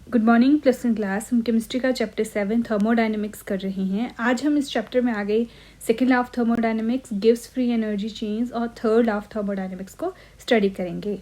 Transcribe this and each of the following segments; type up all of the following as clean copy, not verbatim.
Good morning plus in class. हम chemistry का chapter 7 thermodynamics कर रहे हैं। आज हम इस चैप्टर में आगे second law of thermodynamics, gives free energy change और थर्ड लॉ ऑफ थर्मोडायनेमिक्स को स्टडी करेंगे।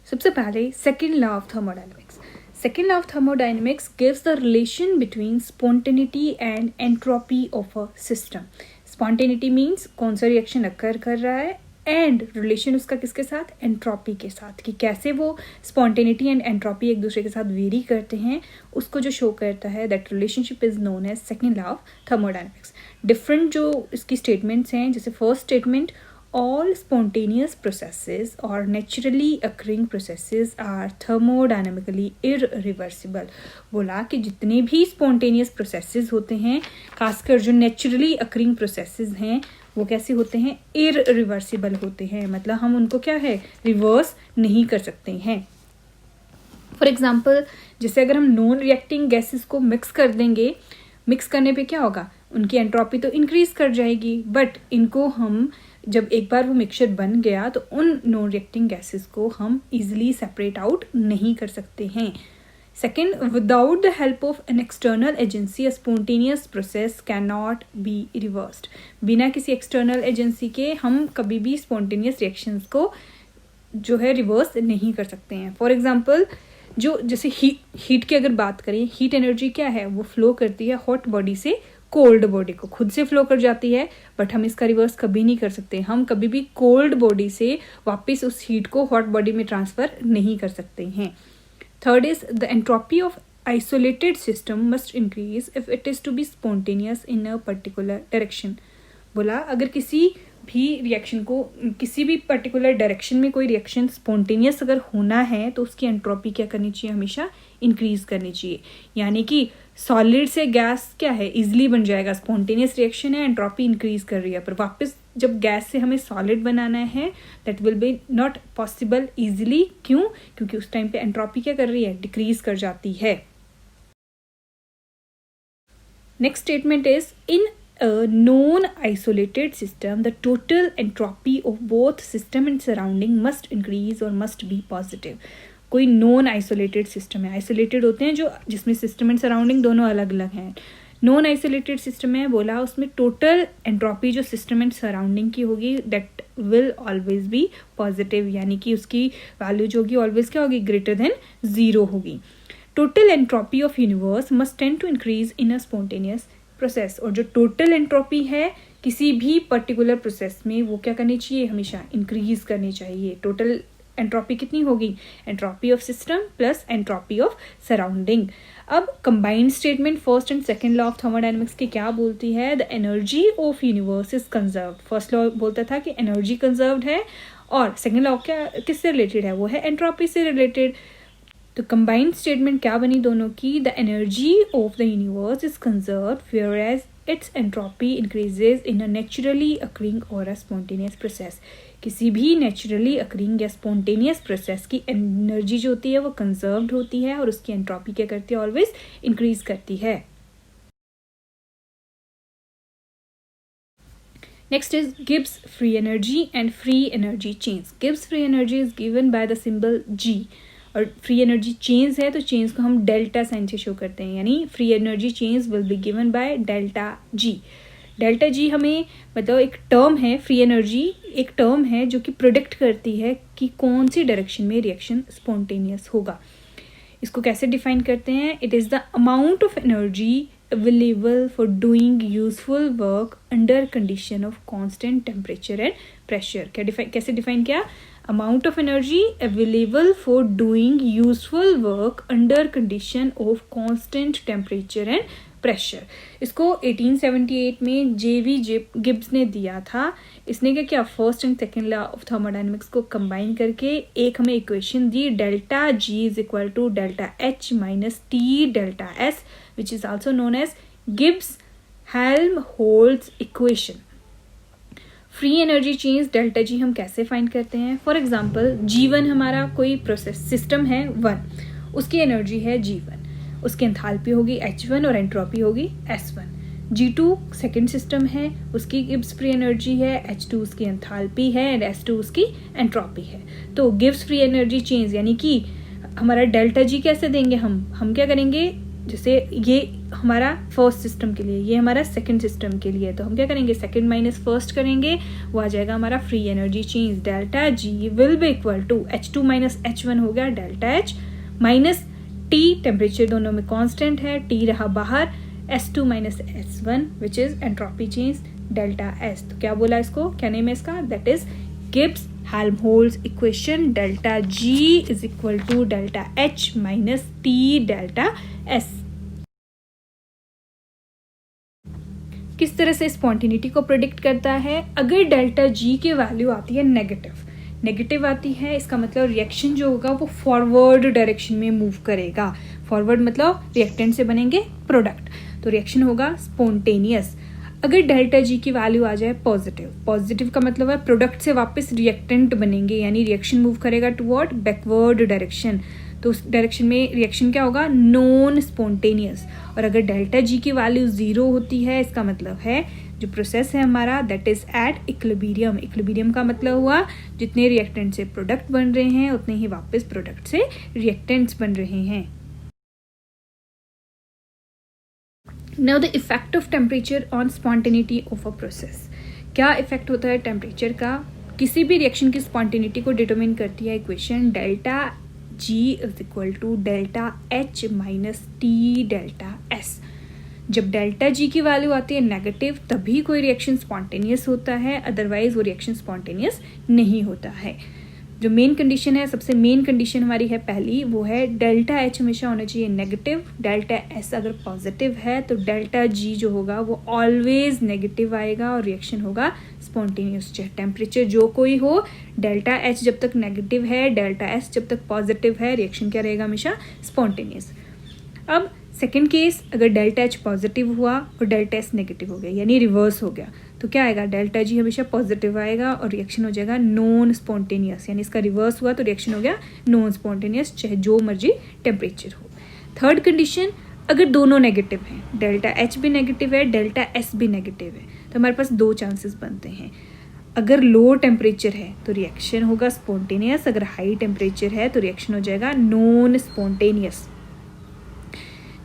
सबसे पहले second law of thermodynamics. Second law of thermodynamics gives the relation between spontaneity and entropy of a system. Spontaneity means कौन सा reaction occur कर रहा है, एंड रिलेशन उसका किसके साथ, एंट्रोपी के साथ, कि कैसे वो स्पॉन्टेनिटी एंड एंट्रोपी एक दूसरे के साथ वेरी करते हैं, उसको जो शो करता है that relationship is known as second law of thermodynamics. Different जो इसकी स्टेटमेंट्स हैं, जैसे first statement, all spontaneous processes or naturally occurring processes are thermodynamically irreversible। बोला कि जितने भी spontaneous processes होते हैं, खासकर जो naturally occurring processes हैं, वो कैसे होते हैं, irreversible होते हैं। मतलब हम उनको क्या है, रिवर्स नहीं कर सकते हैं। फॉर एग्जाम्पल, जैसे अगर हम नॉन रिएक्टिंग गैसेस को मिक्स कर देंगे, मिक्स करने पे क्या होगा, उनकी एंट्रोपी तो इंक्रीज कर जाएगी, बट इनको हम जब एक बार वो मिक्सचर बन गया तो उन नॉन रिएक्टिंग गैसेस को हम इजीली सेपरेट आउट नहीं कर सकते हैं। Second, without the help of an external agency a spontaneous process can not be reversed. बिना किसी एक्सटर्नल एजेंसी के हम कभी भी स्पॉन्टेनियस रिएक्शंस को जो है रिवर्स नहीं कर सकते हैं। फॉर एग्जाम्पल, जो जैसे हीट की अगर बात करें, हीट एनर्जी क्या है, वो फ्लो करती है हॉट बॉडी से कोल्ड बॉडी को, खुद से फ्लो कर जाती है, बट हम इसका रिवर्स कभी नहीं कर सकते। हम कभी भी कोल्ड बॉडी से वापस उस हीट को हॉट बॉडी में ट्रांसफर नहीं कर सकते हैं। Third is the entropy of isolated system must increase if it is to be spontaneous in a particular direction. बोला अगर किसी भी रिएक्शन को किसी भी पर्टिकुलर डायरेक्शन में कोई रिएक्शन स्पॉन्टेनियस अगर होना है तो उसकी एंट्रोपी क्या करनी चाहिए, हमेशा इंक्रीज करनी चाहिए। यानी कि सॉलिड से गैस क्या है, इजिली बन जाएगा, स्पॉन्टेनियस रिएक्शन है, एंट्रोपी इंक्रीज कर रही है, पर वापस जब गैस से हमें सॉलिड बनाना है that will B not possible easily. क्यों? क्योंकि उस टाइम पे एंट्रोपी क्या कर रही है, डिक्रीज कर जाती है। Next statement is, in a non-isolated system, the total entropy of both system and surrounding must increase or must be positive। कोई नॉन आइसोलेटेड सिस्टम है, आइसोलेटेड होते हैं जो जिसमें सिस्टम एंड सराउंडिंग दोनों अलग अलग हैं। नॉन आइसोलेटेड सिस्टम है, बोला उसमें टोटल एंट्रोपी जो सिस्टम एंड सराउंडिंग की होगी that will always be positive, यानी कि उसकी वैल्यू जो होगी ऑलवेज क्या होगी, ग्रेटर देन 0 होगी। Total entropy of universe must tend to increase in a spontaneous process. और जो टोटल एंट्रोपी है किसी भी पर्टिकुलर प्रोसेस में, वो क्या करनी चाहिए, हमेशा इंक्रीज करनी चाहिए। टोटल एंट्रोपी कितनी होगी, entropy of system plus entropy of surrounding. अब combined statement first and second law of thermodynamics की क्या बोलती है, the energy of universe is conserved. First law बोलता था कि एनर्जी कंजर्व्ड है, और सेकेंड लॉ क्या किससे रिलेटेड है, वो है एंट्रोपी से रिलेटेड। तो कंबाइंड स्टेटमेंट क्या बनी दोनों की, the energy of the universe is conserved whereas it's entropy increases in a naturally occurring और अ स्पॉन्टेनियस प्रोसेस। किसी भी नेचुरली अकरिंग या स्पॉन्टेनियस प्रोसेस की एनर्जी जो होती है वो कंजर्व्ड होती है, और उसकी एंट्रोपी क्या करती है, ऑलवेज इंक्रीज करती है। Next is Gibbs free energy and free energy change. Gibbs free energy is given by the symbol G, और फ्री एनर्जी चेंज है तो चेंज को हम डेल्टा साइन से शो करते हैं, यानी free energy change will be given by delta G। Delta G हमें मतलब एक टर्म है, फ्री एनर्जी एक टर्म है जो कि प्रोडिक्ट करती है कि कौन सी डायरेक्शन में रिएक्शन स्पॉन्टेनियस होगा। इसको कैसे डिफाइन करते हैं, it is the amount of energy available for doing useful work under condition of constant temperature and pressure. कैसे डिफाइन किया, amount of energy available for doing useful work under condition of constant temperature and pressure। इसको 1878 में J.V. Gibbs ने दिया था। इसने क्या किया, first and second law of thermodynamics को कंबाइन करके एक हमें इक्वेशन दी, delta G is equal to delta H minus T delta S, which is also known as Gibbs Helmholtz equation. Free energy change delta G हम कैसे find करते हैं, for example G1 हमारा कोई प्रोसेस सिस्टम है 1, उसकी energy है G1, उसकी एंथैल्पी होगी H1 और एंट्रोपी होगी S1। G2 सेकेंड सिस्टम है, उसकी गिब्स फ्री एनर्जी है, H2 उसकी एंथैल्पी है एंड S2 उसकी एंट्रोपी है। तो गिब्स फ्री एनर्जी चेंज यानी कि हमारा डेल्टा जी कैसे देंगे हम क्या करेंगे, जैसे ये हमारा फर्स्ट सिस्टम के लिए, ये हमारा सेकंड सिस्टम के लिए, तो हम क्या करेंगे, सेकंड माइनस फर्स्ट करेंगे, वो आ जाएगा हमारा free energy change. Delta G will be equal to H2 minus H1 हो गया delta H minus T, temperature दोनों में कांस्टेंट है, T रहा बाहर, S2 minus S1 which is entropy change delta S। तो क्या बोला इसको, क्या नेम है इसका, that is Gibbs Helmholtz equation. Delta G is equal to delta H minus T delta S। किस तरह से स्पॉन्टेनिटी को प्रेडिक्ट करता है, अगर डेल्टा G की वैल्यू आती है नेगेटिव आती है, इसका मतलब रिएक्शन जो होगा वो फॉरवर्ड डायरेक्शन में मूव करेगा। फॉरवर्ड मतलब रिएक्टेंट से बनेंगे प्रोडक्ट, तो रिएक्शन होगा स्पॉन्टेनियस। अगर डेल्टा जी की वैल्यू आ जाए पॉजिटिव का मतलब है प्रोडक्ट से वापस रिएक्टेंट बनेंगे, यानी रिएक्शन मूव करेगा टुवर्ड बैकवर्ड डायरेक्शन, तो उस डायरेक्शन में रिएक्शन क्या होगा, नॉन स्पॉन्टेनियस। और अगर डेल्टा जी की वैल्यू 0 होती है, इसका मतलब है जो प्रोसेस है हमारा that is at equilibrium. Equilibrium का मतलब हुआ जितने रिएक्टेंट से प्रोडक्ट बन रहे हैं उतने ही वापस प्रोडक्ट से रिएक्टेंट्स बन रहे हैं। Now the effect of temperature on spontaneity of a process। क्या इफेक्ट होता है टेम्परेचर का, किसी भी रिएक्शन की स्पॉन्टेनिटी को डिटरमिन करती है equation delta G is equal to delta H minus T delta S। जब डेल्टा G की वैल्यू आती है नेगेटिव तभी कोई रिएक्शन स्पॉन्टेनियस होता है, अदरवाइज वो रिएक्शन स्पॉन्टेनियस नहीं होता है। जो मेन कंडीशन है, सबसे मेन कंडीशन हमारी है पहली, वो है डेल्टा H हमेशा होना चाहिए नेगेटिव, डेल्टा S अगर पॉजिटिव है तो डेल्टा G जो होगा वो ऑलवेज नेगेटिव आएगा और रिएक्शन होगा स्पॉन्टेनियस। चाहे टेम्परेचर जो कोई हो, डेल्टा H जब तक नेगेटिव है, डेल्टा S जब तक पॉजिटिव है, रिएक्शन क्या रहेगा, हमेशा स्पॉन्टेनियस। अब सेकेंड केस, अगर डेल्टा H पॉजिटिव हुआ और डेल्टा S नेगेटिव हो गया, यानी रिवर्स हो गया, तो क्या आएगा, डेल्टा G हमेशा पॉजिटिव आएगा और रिएक्शन हो जाएगा नॉन स्पॉन्टेनियस, यानी इसका रिवर्स हुआ तो रिएक्शन हो गया नॉन स्पॉन्टेनियस, चाहे जो मर्जी टेम्परेचर हो। थर्ड कंडीशन, अगर दोनों नेगेटिव हैं, डेल्टा H भी नेगेटिव है, डेल्टा S भी नेगेटिव है, तो हमारे पास दो चांसेस बनते हैं। अगर लो टेम्परेचर है तो रिएक्शन होगा स्पॉन्टेनियस, अगर हाई टेम्परेचर है तो रिएक्शन हो जाएगा non spontaneous.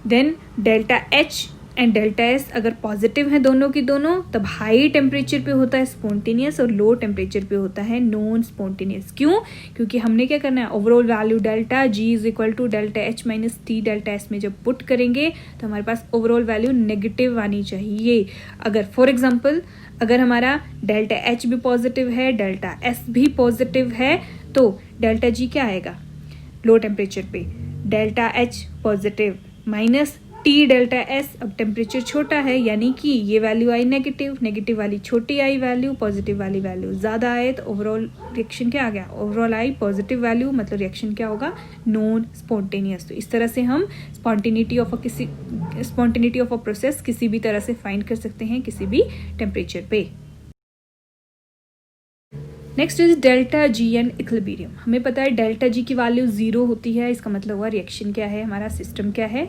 Then delta H and delta S अगर पॉजिटिव है दोनों की दोनों, तब हाई टेम्परेचर पे होता है स्पॉन्टेनियस और लो टेम्परेचर पे होता है नॉन स्पॉन्टेनियस। क्यों, क्योंकि हमने क्या करना है, overall value delta G is equal to delta H minus T delta S में जब पुट करेंगे तो हमारे पास ओवरऑल वैल्यू नेगेटिव आनी चाहिए। अगर फॉर एग्जाम्पल अगर हमारा डेल्टा H भी पॉजिटिव है, डेल्टा S भी पॉजिटिव है, तो डेल्टा G क्या आएगा लो टेम्परेचर पे, delta H positive minus T delta S। अब टेम्परेचर छोटा है यानी कि ये वैल्यू आई नेगेटिव वाली छोटी आई वैल्यू, पॉजिटिव वाली वैल्यू ज़्यादा आए, तो ओवरऑल रिएक्शन क्या आ गया, ओवरऑल आई पॉजिटिव वैल्यू, मतलब रिएक्शन क्या होगा, नॉन स्पॉन्टेनियस। तो इस तरह से हम स्पॉन्टेनिटी ऑफ अ प्रोसेस किसी भी तरह से फाइंड कर सकते हैं किसी भी टेम्परेचर पे। Next is delta G and equilibrium. हमें पता है डेल्टा G की वैल्यू 0 होती है, इसका मतलब हुआ रिएक्शन क्या है, हमारा सिस्टम क्या है,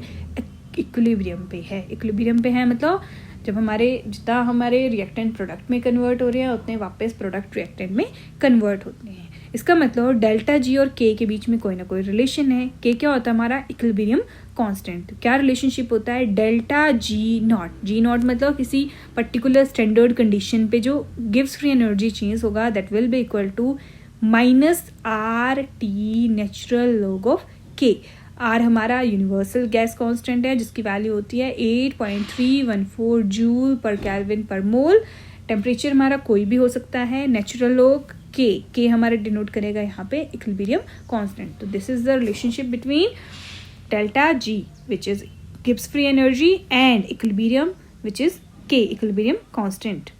इक्विलिब्रियम पे है। इक्विलिब्रियम पे है मतलब जब जितना हमारे रिएक्टेंट प्रोडक्ट में कन्वर्ट हो रहे हैं उतने वापस प्रोडक्ट रिएक्टेंट में कन्वर्ट होते हैं। इसका मतलब डेल्टा G और K के बीच में कोई ना कोई रिलेशन है। K क्या होता है, हमारा इक्विलिब्रियम कांस्टेंट। क्या रिलेशनशिप होता है, डेल्टा G नॉट मतलब किसी पर्टिकुलर स्टैंडर्ड कंडीशन पे जो गिव्स फ्री एनर्जी चेंज होगा, that will be equal to minus RT natural log of K। R हमारा यूनिवर्सल गैस कांस्टेंट है जिसकी वैल्यू होती है 8.314 जूल पर केल्विन पर मोल। टेम्परेचर हमारा कोई भी हो सकता है, नेचुरल लॉग K हमारा डिनोट करेगा यहाँ पे इक्विलिब्रियम कांस्टेंट। तो this is the relationship between delta G which is gives free energy and equilibrium which is K equilibrium constant.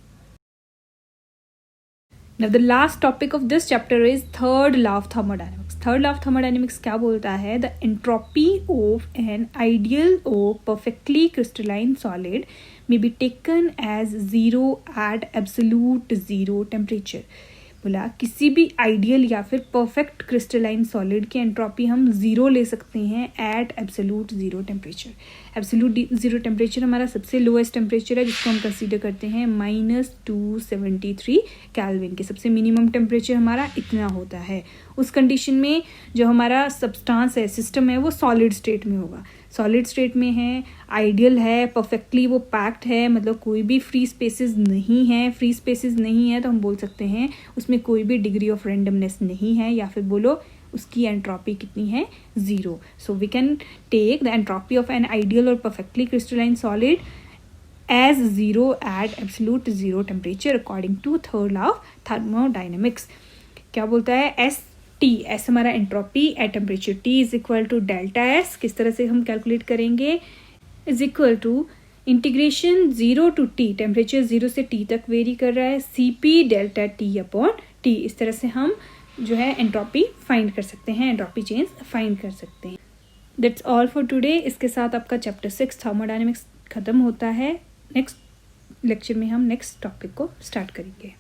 Now the last topic of this chapter is third law of thermodynamics. Third law of thermodynamics क्या बोलता है, the entropy of an ideal or perfectly crystalline solid may be taken as zero at absolute zero temperature. बोला किसी भी ideal या फिर perfect crystalline solid की entropy हम जीरो ले सकते हैं at absolute zero temperature. Absolute zero temperature हमारा सबसे लोएस्ट टेम्परेचर है जिसको हम कंसीडर करते हैं -273 केल्विन के। सबसे मिनिमम टेम्परेचर हमारा इतना होता है उस कंडीशन में जो हमारा सब्सटेंस है, सिस्टम है, वो सॉलिड स्टेट में होगा। सॉलिड स्टेट में है, आइडियल है, परफेक्टली वो पैक्ड है, मतलब कोई भी फ्री स्पेसेस नहीं है। फ्री स्पेसेस नहीं है तो हम बोल सकते हैं उसमें कोई भी डिग्री ऑफ रेंडमनेस नहीं है, या फिर बोलो उसकी एंट्रोपी कितनी है, 0। So we can take the entropy of an ideal और perfectly crystalline solid as 0 at absolute 0 temperature according to third law of thermodynamics। क्या बोलता है, S हमारा entropy at temperature T is equal to delta S। किस तरह से हम calculate करेंगे, is equal to integration 0 to T, temperature 0 से T तक वेरी कर रहा है, CP delta T upon T। इस तरह से हम जो है एंट्रोपी फाइंड कर सकते हैं, एंट्रोपी चेंज फाइंड कर सकते हैं। That's all for today. इसके साथ आपका चैप्टर 6 थर्मोडायनेमिक्स खत्म होता है। नेक्स्ट लेक्चर में हम नेक्स्ट टॉपिक को स्टार्ट करेंगे।